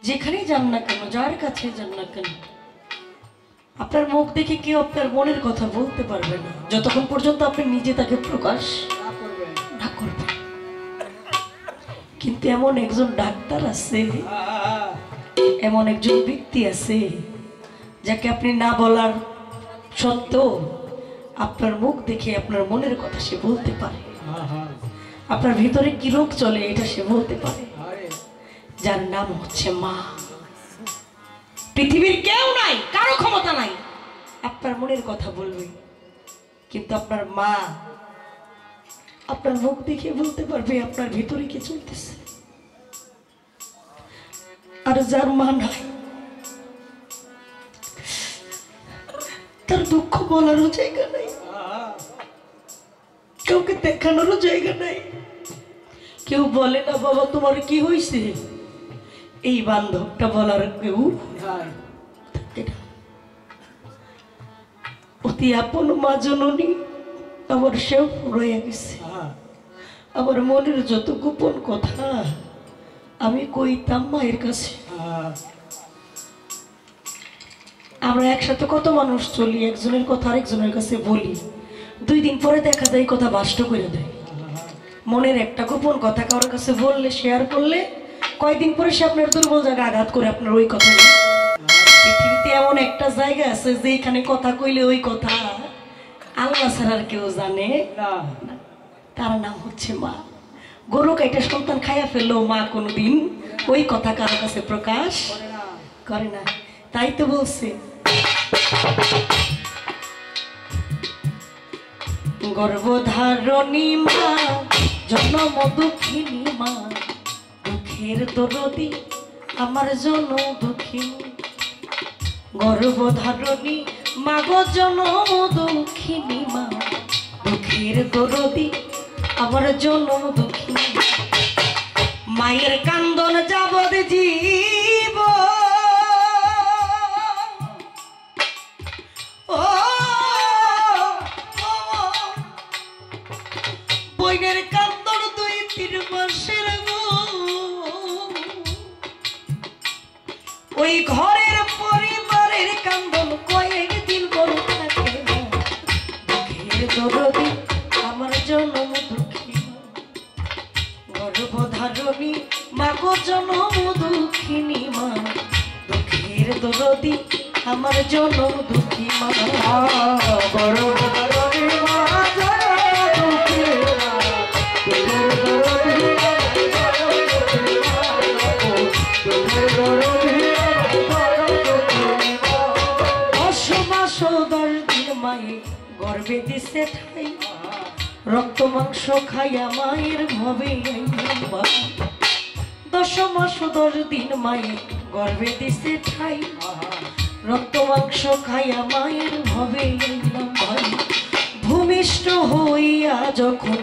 যেখানেই যান না কেন, যার কাছে যান না কেন, আপনার মুখ দেখে কেউ আপনার মনের কথা বলতে পারবে না যতক্ষণ পর্যন্ত আপনি নিজে তাকে প্রকাশ না করবেন। কিন্তু এমন একজন ডাক্তার আছে, এমন একজন ব্যক্তি আছে যাকে আপনি না বলার সত্ত্বেও আপনার মুখ দেখে আপনার মনের কথা সে বলতে পারে, আপনার ভিতরে কি রোগ চলে এটা সে বলতে পারে, যার নাম হচ্ছে মা। পৃথিবীর কেউ নাই, কারো ক্ষমতা নাই আপনার মনের কথা বলবে, কিন্তু আপনার মা আপনার মুখ দেখে বলতে পারবে আপনার ভিতরে কি চলতেছে। আর যার মা নাই তার দুঃখ বলারও জায়গা নাই, কাউকে দেখানোরও জায়গা নাই। কেউ বলে না বাবা তোমার কি হয়েছে, এই বান্ধবটা বলার কেউ অতি আপন মা জননী আমার সেও রয়ে গেছে। আমার মনের যত গোপন কথা আমি কইতাম মায়ের কাছে। আমরা একসাথে কত মানুষ চলি, একজনের কথা আরেকজনের কাছে বলি, 2 দিন পরে দেখা যায় কথা বাষ্ট করে দেয়। মনের একটা গোপন কথা কারোর কাছে বললে, শেয়ার করলে, কয়েকদিন পরে সে আপনার দুর্বল জায়গায় আঘাত করে আপনার ওই কথা। পৃথিবীতে এমন একটা জায়গা আছে যে এখানে কথা কইলে ওই কথা আল্লাহ ছাড়া আর কেউ জানে না, তার নাম হচ্ছে মা। গরু কাইটা সন্তান খাইয়া ফেললো, মা কোনোদিন ওই কথা কারো কাছে প্রকাশ করে না। তাই তো বলছে গর্ভধারণী মা, জন্ম দুঃখিনী মা, দুঃখের দরদি আমার জন্য দুঃখিনী। গর্ভধারণী মা গো জন্ম দুঃখিনী মা, দুঃখের দরদি আমার জন্য দুঃখিনী। মায়ের কান্দন যাবদ জীব, বইনের কান্দন 2-3 মাসের গো, ওই ঘরের পরিবারের কান্দন কয়েকদিন বড় থাকে। দুঃখের দরদি আমার জনম দুঃখী, গর্ভধারণী মা গো জনম দুঃখিনী মা, দুঃখের দরদি আমার জনম দুঃখী মা। গর্ভধারণী মা মায়ে গর্ভে দিছে ঠাই, রক্ত মাংস খাইয়া মায়ের ভবে 10 মাস 10 দিন মায়ে গর্ভে দিছে ঠাই, রক্ত মাংস খাইয়া মায়ের ভবে ভাই। ভূমিষ্ঠ হইয়া যখন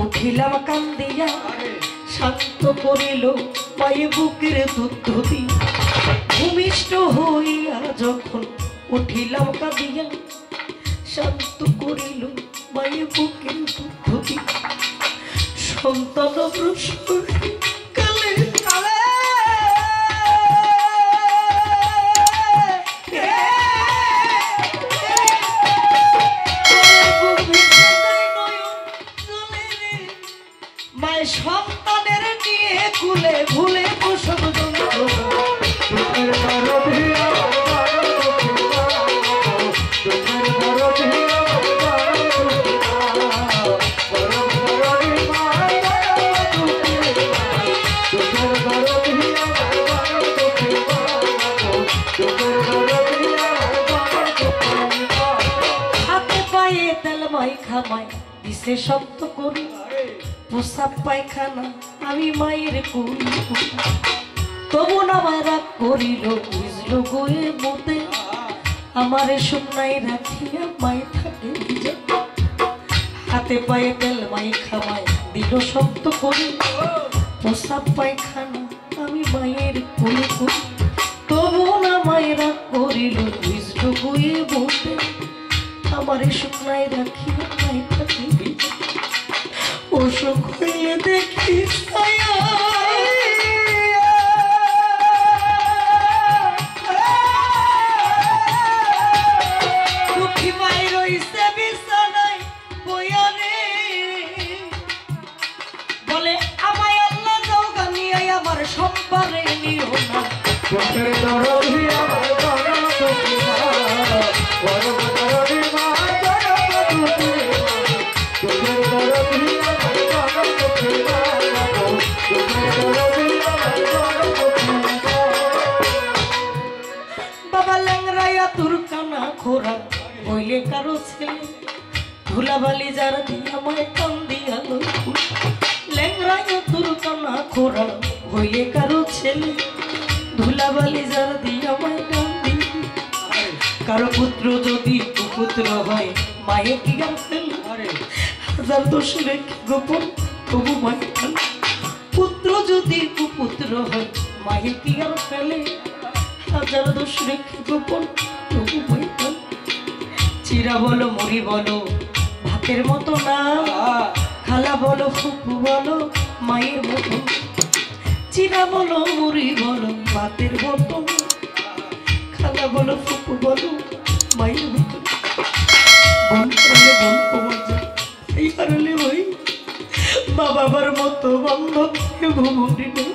উঠিলাম কান্দিয়া, শান্ত করিল মায়ে বুকের দুধ দিয়া। ভূমিষ্ঠ হইয়া যখন উঠিলাম কাঁদিয়া, শান্ত করিল মায়ে বুকের দুধ দিয়া। সন্তান প্রসব কালে কালে মায়ের সন্তানের নিয়ে কুলে ভুলে প্রসব খামায় দিছে শক্ত করি, প্রসাব পায়খানা আমি মায়ের করি, তবু না মারা করিল বুঝলো গোয়ে মতে, আমারে শুকনাই রাখিয়া মায়ে থাকে হাতে পায়ে তেল মাই খামায় দিল শক্ত করি, প্রসাব পায়খানা আমি মায়ের করি, তবু না মায়েরা করিল বুঝলো গোয়ে মতে, আমারে শুকনাই রাখিয়া মায়ে থাকে অসুখ হয়ে দেখি সম্পারে নিও না চোখের দরদি আমার জনম দুঃখী মা পরম দরদি মা জনম দুঃখী মা চোখের দরদি আমার জনম দুঃখী মা চোখের দরদি আমার জনম দুঃখী মা বাবা ল্যাংরাইয়া তোর কানা খোরা হইলে কারো ছেলে ধুলাবালি যার দিয়া মায় কান দিয়া লইকুল ল্যাংরাইয়া তোর কানা খোরা হইলে কারো ছেলে ধুলাবালি যার দিয়া মায় কান দিয়া কারো পুত্র যদি কুপুত্র হয় মায়ে কি আর ফেলে হাজার দোষ রেখে গোপন তবু মায়ে ফেলে পুত্র যদি কুপুত্র হয় মায়ে কি আর ফেলে হাজার দোষ রেখে গোপন তবু মায়ে ফেলে চিরা বলো মুড়ি বলো ভাতের মতো না খালা বলো ফুপু বলো মায়ের মতো চিরা বলো মুড়ি বলো ভাতের মতো খালা বলো ফুপু বলো মায়ের মতো বন করলে বন পাওয়া যায় এই হারালে ভাই মা বাবার মতো বান্ধব ভুবনি নেই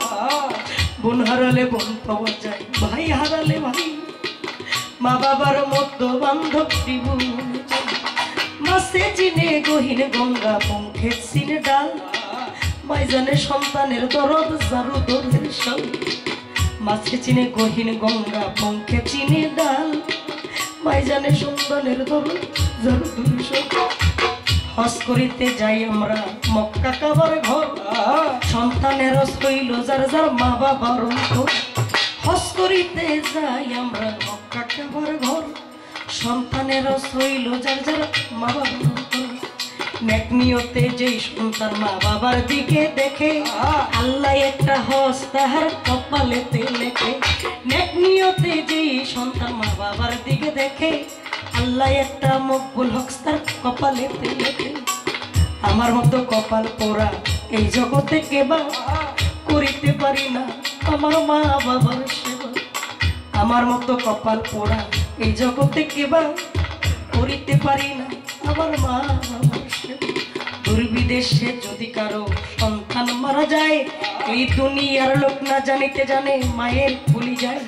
বোন হারালে বোন পাওয়া যায় ভাই হারালে ভাই মা বাবার মতো বান্ধব ত্রিভুবনে মাসে চিনে গহীন গঙ্গা পঙ্খে চিনে ডাল মাই জানে সন্তানের দরদ জারু দরের সাল মাছে চিনে গহীন গঙ্গা পঙ্খে চিনে ডাল মাই জানে সন্তানের দরদ জারু দরের সাল হজ করিতে যাই আমরা মক্কা কাবার ঘর সন্তানের হইল যার যার মা বাবার অন্তর হজ করিতে যাই আমরা মক্কা কাবার ঘর সন্তানের হইল যার যার মা বাবার অন্তর নেক নিয়তে যেই সন্তান মা বাবার দিকে দেখে আল্লাহ একটা হজ তাহার কপালেতে লেখে নেক নিয়তে যেই সন্তান মা বাবার দিকে দেখে আল্লাহ একটা মকবুল হক তার কপালেতে লেখে আমার মতো কপাল পোড়া এই জগতে কেবা করিতে পারি না আমার মা বাবার সেবা আমার মতো কপাল পোড়া এই জগতে কেবা করিতে পারি না আমার মা বাবার সেবা দূরবিদেশে যদি কারো সন্তান মারা যায় এই দুনিয়ার লোক না জানিতে জানে মায়ের ভুলি যায়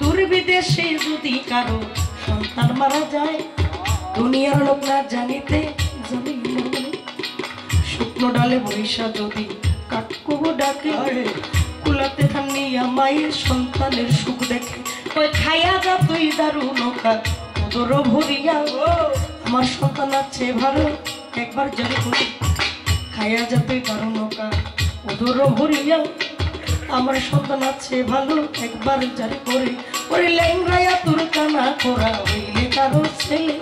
দূরবিদেশে যদি কারো সন্তান মারা যায় দুনিয়ার লোক না জানিতে জানি শুকনো ডালে বৈশা যদি কাকু ডাকে কুলাতে থানিয়া মায়ের সন্তানের সুখ দেখে ওই খাইয়া যা তুই দারু নৌকা তোর ভরিয়া আমার সন্তান আছে ভালো একবার জারি করি খাইয়া যা তুই দারু নৌকা ওদর ভরিয়া আমার সন্তান আছে ভালো একবার জারি করে ওরে ল্যাংরাইয়া তোর কানা খোরা হইলে কারো ছেলে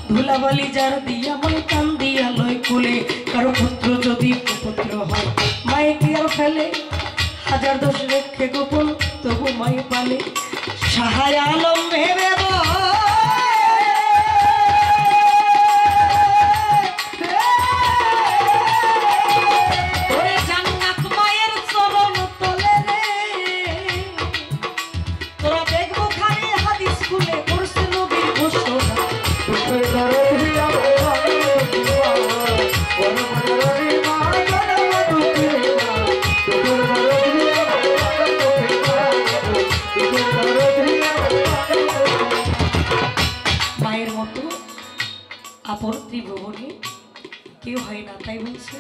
ধুলাবালি যার দিয়া মাই কান দিয়া লয় কুলে কারো পুত্র যদি পুত্র হয় মায়ে কি আর ফেলে হাজার দোষ রেখে গোপন তবু মাই পালে সাহায় আলম ভেবে মায়ের মতো আপর ত্রিভুবনে কেউ হয় না তাই বলছে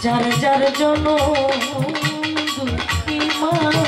যার যার জন দুঃখী মা